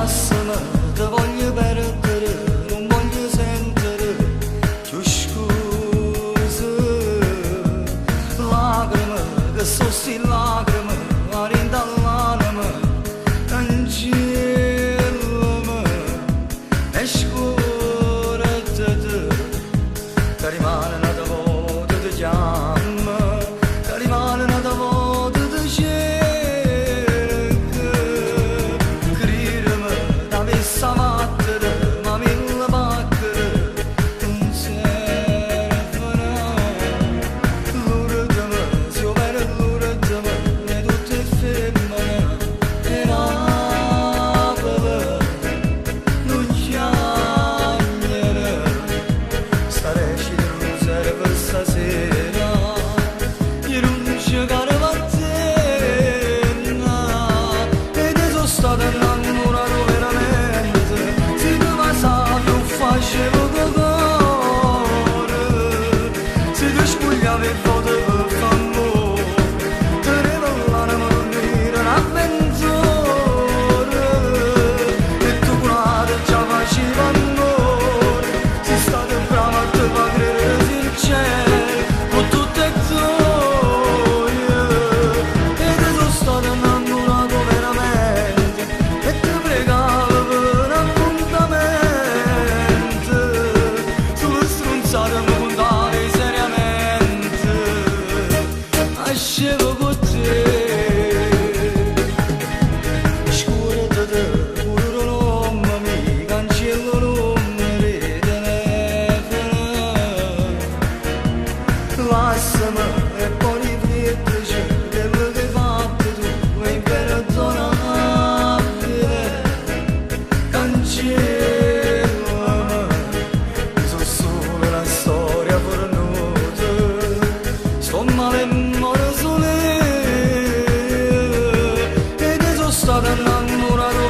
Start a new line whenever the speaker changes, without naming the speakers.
Lassama te voglio perdere, non voglio sentire più scuse. Lacrime, che sono sti lacrime, arinda l'anima, cancellami, e scoraggiate, che rimane una volta ti chiama, che rimane una volta ti cerca. Cridimi, da me sa battere, ma mille pacchere, non servono. L'uridimi, se io per l'uridimi, e tutte femmine, e Napoli, non chiamare, stareci di non serve stasera, io non ci caro a te, ed io sono stato innamorato veramente, se tu mi sai io facevo cuore, se tu spogliavi il foto per favore, te ne parlavamo non dire un'avventura, e tu curata già faceva amore, sei stato bravo a te fa credere sincero, con tutte e gioie, ed io sono stato innamorato veramente, e ti pregavo per un appuntamento, sulle stronzate mi contavi seriamente, nascevo con te. Scordate, pure nome mi cancello numeri di telefono. Lassami e poi riflettici quello che hai fatto tu e imperdonabile. Cancellami, sono solo una storia fornuta, sto male e muore solo io, ed io sono stato innamorato